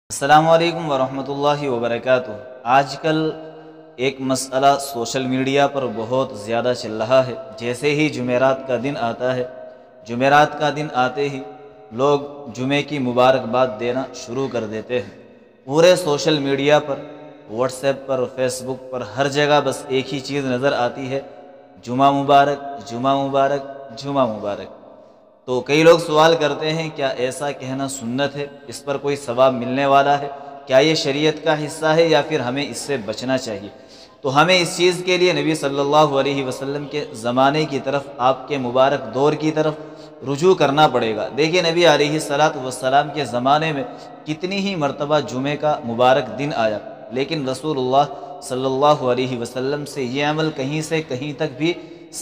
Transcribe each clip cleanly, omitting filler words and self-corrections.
السلام علیکم ورحمۃ اللہ وبرکاتہ۔ آج کل ایک مسئلہ سوشل میڈیا پر بہت زیادہ چل رہا ہے۔ جیسے ہی جمعرات کا دن آتا ہے، جمعرات کا دن آتے ہی لوگ جمعے کی مبارکباد دینا شروع کر دیتے ہیں۔ پورے سوشل میڈیا پر، واٹس ایپ پر، فیس بک پر، ہر جگہ بس ایک ہی چیز نظر آتی ہے: جمعہ مبارک، جمعہ مبارک، جمعہ مبارک۔ تو کئی لوگ سوال کرتے ہیں، کیا ایسا کہنا سنت ہے؟ اس پر کوئی ثواب ملنے والا ہے؟ کیا یہ شریعت کا حصہ ہے یا پھر ہمیں اس سے بچنا چاہیے؟ تو ہمیں اس چیز کے لیے نبی صلی اللہ علیہ وسلم کے زمانے کی طرف، آپ کے مبارک دور کی طرف رجوع کرنا پڑے گا۔ دیکھیے نبی علیہ السلام کے زمانے میں کتنی ہی مرتبہ جمعے کا مبارک دن آیا، لیکن رسول اللہ صلی اللہ علیہ وسلم سے یہ عمل کہیں سے کہیں تک بھی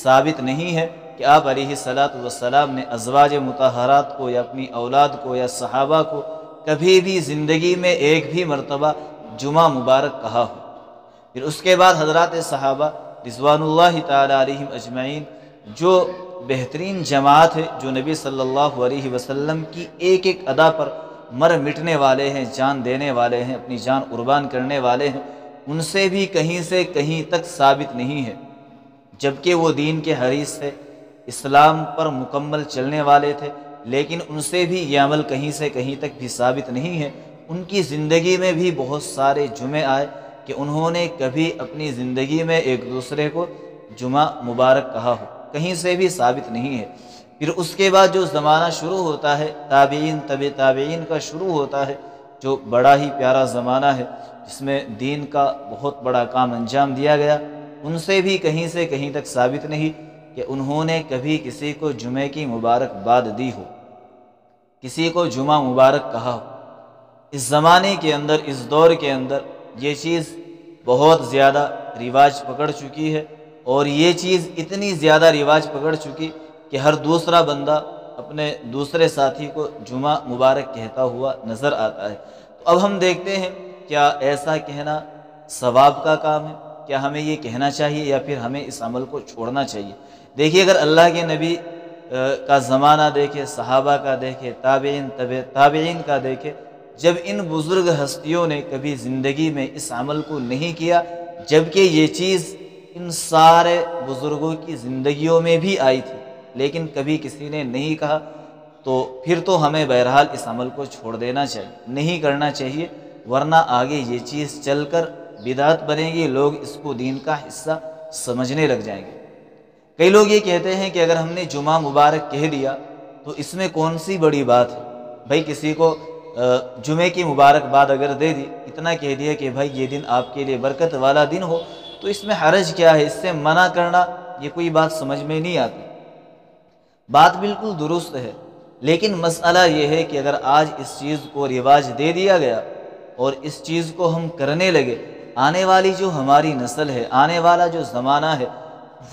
ثابت نہیں ہے کہ آپ علیہ السلام نے ازواج مطہرات کو یا اپنی اولاد کو یا صحابہ کو کبھی بھی زندگی میں ایک بھی مرتبہ جمعہ مبارک کہا ہو۔ پھر اس کے بعد حضرات صحابہ رضوان اللہ تعالی علیہم اجمعین، جو بہترین جماعت ہے، جو نبی صلی اللہ علیہ وسلم کی ایک ایک ادا پر مر مٹنے والے ہیں، جان دینے والے ہیں، اپنی جان قربان کرنے والے ہیں، ان سے بھی کہیں سے کہیں تک ثابت نہیں ہے، جبکہ وہ دین کے حریص تھے، اسلام پر مکمل چلنے والے تھے، لیکن ان سے بھی یہ عمل کہیں سے کہیں تک بھی ثابت نہیں ہے۔ ان کی زندگی میں بھی بہت سارے جمعے آئے کہ انہوں نے کبھی اپنی زندگی میں ایک دوسرے کو جمعہ مبارک کہا ہو، کہیں سے بھی ثابت نہیں ہے۔ پھر اس کے بعد جو زمانہ شروع ہوتا ہے، تابعین، طبع تابعین کا شروع ہوتا ہے، جو بڑا ہی پیارا زمانہ ہے، جس میں دین کا بہت بڑا کام انجام دیا گیا، ان سے بھی کہیں سے کہیں تک ثابت نہیں کہ انہوں نے کبھی کسی کو جمعے کی مبارکباد دی ہو، کسی کو جمعہ مبارک کہا ہو۔ اس زمانے کے اندر، اس دور کے اندر یہ چیز بہت زیادہ رواج پکڑ چکی ہے، اور یہ چیز اتنی زیادہ رواج پکڑ چکی کہ ہر دوسرا بندہ اپنے دوسرے ساتھی کو جمعہ مبارک کہتا ہوا نظر آتا ہے۔ تو اب ہم دیکھتے ہیں، کیا ایسا کہنا ثواب کا کام ہے؟ کیا ہمیں یہ کہنا چاہیے یا پھر ہمیں اس عمل کو چھوڑنا چاہیے؟ دیکھیے، اگر اللہ کے نبی کا زمانہ دیکھے، صحابہ کا دیکھے، تابعین، طبع تابعین کا دیکھے، جب ان بزرگ ہستیوں نے کبھی زندگی میں اس عمل کو نہیں کیا، جبکہ یہ چیز ان سارے بزرگوں کی زندگیوں میں بھی آئی تھی، لیکن کبھی کسی نے نہیں کہا، تو پھر تو ہمیں بہرحال اس عمل کو چھوڑ دینا چاہیے، نہیں کرنا چاہیے، ورنہ آگے یہ چیز چل کر بدعت بنے گی، لوگ اس کو دین کا حصہ سمجھنے لگ جائیں گے۔ کئی لوگ یہ کہتے ہیں کہ اگر ہم نے جمعہ مبارک کہہ دیا تو اس میں کون سی بڑی بات ہے؟ بھائی کسی کو جمعے کی مبارکباد اگر دے دی، اتنا کہہ دیا کہ بھائی یہ دن آپ کے لیے برکت والا دن ہو، تو اس میں حرج کیا ہے؟ اس سے منع کرنا یہ کوئی بات سمجھ میں نہیں آتی۔ بات بالکل درست ہے، لیکن مسئلہ یہ ہے کہ اگر آج اس چیز کو رواج دے دیا گیا اور اس چیز کو ہم کرنے لگے، آنے والی جو ہماری نسل ہے، آنے والا جو زمانہ ہے،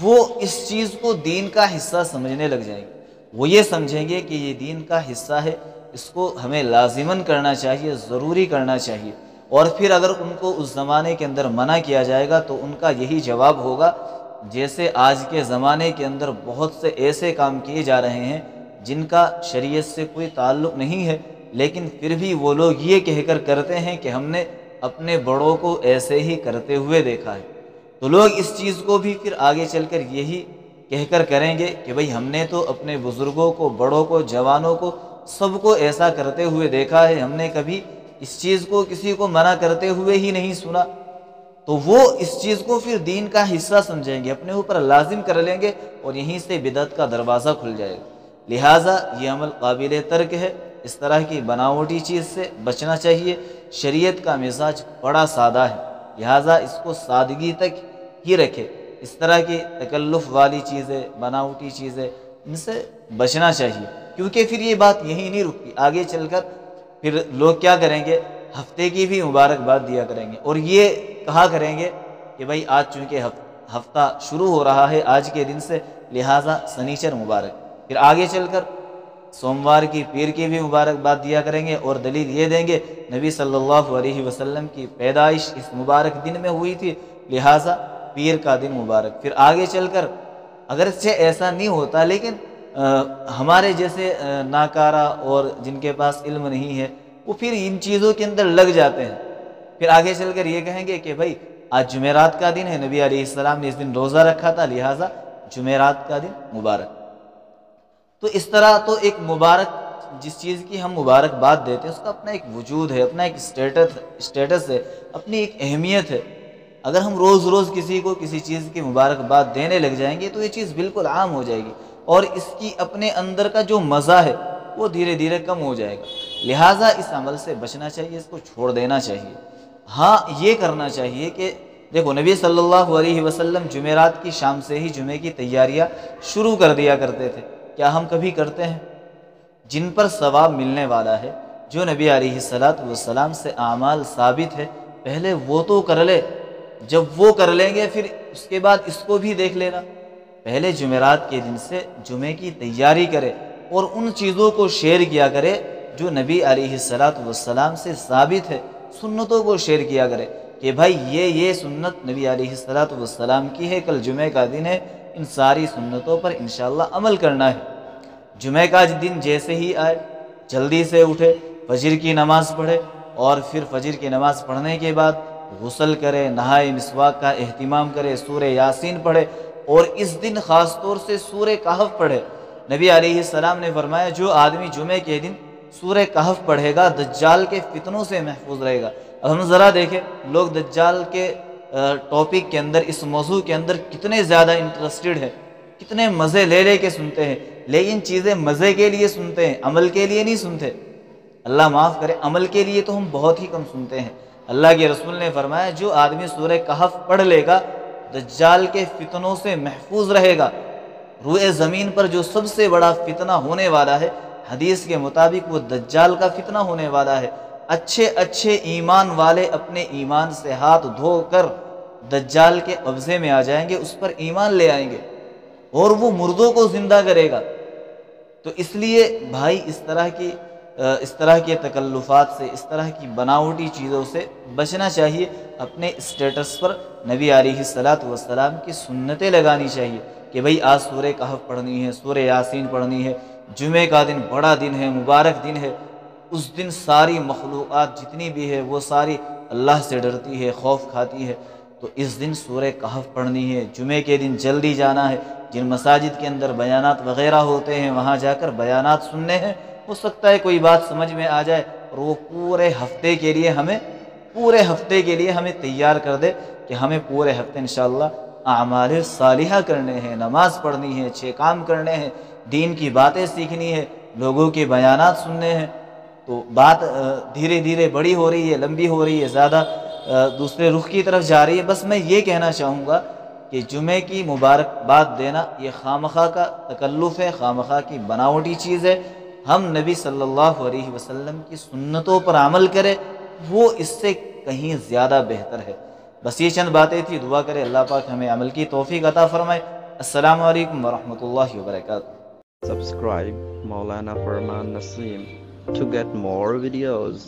وہ اس چیز کو دین کا حصہ سمجھنے لگ جائیں گے۔ وہ یہ سمجھیں گے کہ یہ دین کا حصہ ہے، اس کو ہمیں لازماً کرنا چاہیے، ضروری کرنا چاہیے۔ اور پھر اگر ان کو اس زمانے کے اندر منع کیا جائے گا تو ان کا یہی جواب ہوگا، جیسے آج کے زمانے کے اندر بہت سے ایسے کام کیے جا رہے ہیں جن کا شریعت سے کوئی تعلق نہیں ہے، لیکن پھر بھی وہ لوگ یہ کہہ کر کرتے ہیں کہ ہم نے اپنے بڑوں کو ایسے ہی کرتے ہوئے دیکھا ہے۔ تو لوگ اس چیز کو بھی پھر آگے چل کر یہی کہہ کر کریں گے کہ بھئی ہم نے تو اپنے بزرگوں کو، بڑوں کو، جوانوں کو، سب کو ایسا کرتے ہوئے دیکھا ہے، ہم نے کبھی اس چیز کو کسی کو منع کرتے ہوئے ہی نہیں سنا۔ تو وہ اس چیز کو پھر دین کا حصہ سمجھیں گے، اپنے اوپر لازم کر لیں گے، اور یہیں سے بدعت کا دروازہ کھل جائے گا۔ لہٰذا یہ عمل قابل ترک ہے، اس طرح کی بناوٹی چیز سے بچنا چاہیے۔ شریعت کا مزاج بڑا سادہ ہے، لہٰذا اس کو سادگی تک ہی رکھے۔ اس طرح کی تکلف والی چیزیں، بناوٹی چیزیں، ان سے بچنا چاہیے، کیونکہ پھر یہ بات یہی نہیں رکتی، آگے چل کر پھر لوگ کیا کریں گے؟ ہفتے کی بھی مبارکباد دیا کریں گے، اور یہ کہا کریں گے کہ بھائی آج چونکہ ہفتہ شروع ہو رہا ہے آج کے دن سے، لہٰذا سنیچر مبارک۔ پھر آگے چل کر سوموار کی، پیر کی بھی مبارکباد دیا کریں گے، اور دلیل یہ دیں گے نبی صلی اللہ علیہ وسلم کی پیدائش اس مبارک دن میں ہوئی تھی، لہٰذا پیر کا دن مبارک۔ پھر آگے چل کر اگرچہ ایسا نہیں ہوتا، لیکن ہمارے جیسے ناکارہ اور جن کے پاس علم نہیں ہے، وہ پھر ان چیزوں کے اندر لگ جاتے ہیں، پھر آگے چل کر یہ کہیں گے کہ بھائی آج جمعرات کا دن ہے، نبی علیہ السلام نے اس دن روزہ رکھا تھا، لہٰذا جمعرات کا دن مبارک۔ تو اس طرح تو ایک مبارک، جس چیز کی ہم مبارکباد دیتے ہیں اس کا اپنا ایک وجود ہے، اپنا ایک اسٹیٹس ہے، اپنی ایک اہمیت ہے۔ اگر ہم روز روز کسی کو کسی چیز کی مبارکباد دینے لگ جائیں گے تو یہ چیز بالکل عام ہو جائے گی، اور اس کی اپنے اندر کا جو مزہ ہے وہ دھیرے دھیرے کم ہو جائے گا۔ لہٰذا اس عمل سے بچنا چاہیے، اس کو چھوڑ دینا چاہیے۔ ہاں یہ کرنا چاہیے کہ دیکھو نبی صلی اللہ علیہ وسلم جمعرات کی شام سے ہی جمعے کی تیاریاں شروع کر دیا کرتے تھے۔ کیا ہم کبھی کرتے ہیں؟ جن پر ثواب ملنے والا ہے، جو نبی علیہ السلام سے اعمال ثابت ہے، پہلے وہ تو کر لے، جب وہ کر لیں گے پھر اس کے بعد اس کو بھی دیکھ لینا۔ پہلے جمعرات کے دن سے جمعے کی تیاری کرے اور ان چیزوں کو شیئر کیا کرے جو نبی علیہ السلام سے ثابت ہے، سنتوں کو شیئر کیا کرے کہ بھائی یہ سنت نبی علیہ السلام کی ہے، کل جمعے کا دن ہے، ان ساری سنتوں پر انشاءاللہ عمل کرنا ہے۔ جمعہ کا دن جیسے ہی آئے جلدی سے اٹھے، فجر کی نماز پڑھے، اور پھر فجر کی نماز پڑھنے کے بعد غسل کرے، نہائے، مسواک کا اہتمام کرے، سورہ یاسین پڑھے، اور اس دن خاص طور سے سورہ کہف پڑھے۔ نبی علیہ السلام نے فرمایا جو آدمی جمعے کے دن سورہ کہف پڑھے گا دجال کے فتنوں سے محفوظ رہے گا۔ اب ہم ذرا دیکھیں لوگ دجال کے ٹاپک کے اندر، اس موضوع کے اندر کتنے زیادہ انٹرسٹڈ ہیں، کتنے مزے لے لے کے سنتے ہیں، لیکن چیزیں مزے کے لیے سنتے ہیں، عمل کے لیے نہیں سنتے۔ اللہ معاف کرے، عمل کے لیے تو ہم بہت ہی کم سنتے ہیں۔ اللہ کے رسول نے فرمایا جو آدمی سورہ کہف پڑھ لے گا دجال کے فتنوں سے محفوظ رہے گا۔ روئے زمین پر جو سب سے بڑا فتنہ ہونے والا ہے، حدیث کے مطابق وہ دجال کا فتنہ ہونے والا ہے۔ اچھے ایمان والے اپنے ایمان سے ہاتھ دھو کر دجال کے قبضے میں آ جائیں گے، اس پر ایمان لے آئیں گے، اور وہ مردوں کو زندہ کرے گا۔ تو اس لیے بھائی اس طرح کے تکلفات سے، اس طرح کی بناوٹی چیزوں سے بچنا چاہیے۔ اپنے اسٹیٹس پر نبی علیہ السلام کی سنتیں لگانی چاہیے کہ بھئی آج سورہ کہف پڑھنی ہے، سورہ یاسین پڑھنی ہے، جمعے کا دن بڑا دن ہے، مبارک دن ہے، اس دن ساری مخلوقات جتنی بھی ہے وہ ساری اللہ سے ڈرتی ہے، خوف کھاتی ہے، تو اس دن سورہ کہف پڑھنی ہے۔ جمعے کے دن جلدی جانا ہے، جن مساجد کے اندر بیانات وغیرہ ہوتے ہیں وہاں جا کر بیانات سننے ہیں۔ ہو سکتا ہے کوئی بات سمجھ میں آ جائے اور وہ پورے ہفتے کے لیے ہمیں تیار کر دے کہ ہمیں پورے ہفتے انشاءاللہ اعمال صالحہ کرنے ہیں، نماز پڑھنی ہے، 6 کام کرنے ہیں، دین کی باتیں سیکھنی ہے، لوگوں کے بیانات سننے ہیں۔ تو بات دھیرے دھیرے بڑی ہو رہی ہے، لمبی ہو رہی ہے، زیادہ دوسرے رخ کی طرف جا رہی ہے۔ بس میں یہ کہنا چاہوں گا کہ جمعے کی مبارکباد دینا یہ خواہ کا تکلف ہے، خواہ کی بناوٹی چیز ہے۔ ہم نبی صلی اللہ علیہ وسلم کی سنتوں پر عمل کریں، وہ اس سے کہیں زیادہ بہتر ہے۔ بس یہ چند باتیں تھی، دعا کرے اللہ پاک ہمیں عمل کی توفیق عطا فرمائے۔ السلام علیکم ورحمۃ اللہ وبرکاتہ۔ Subscribe Maulana Farman Naseem to get more videos.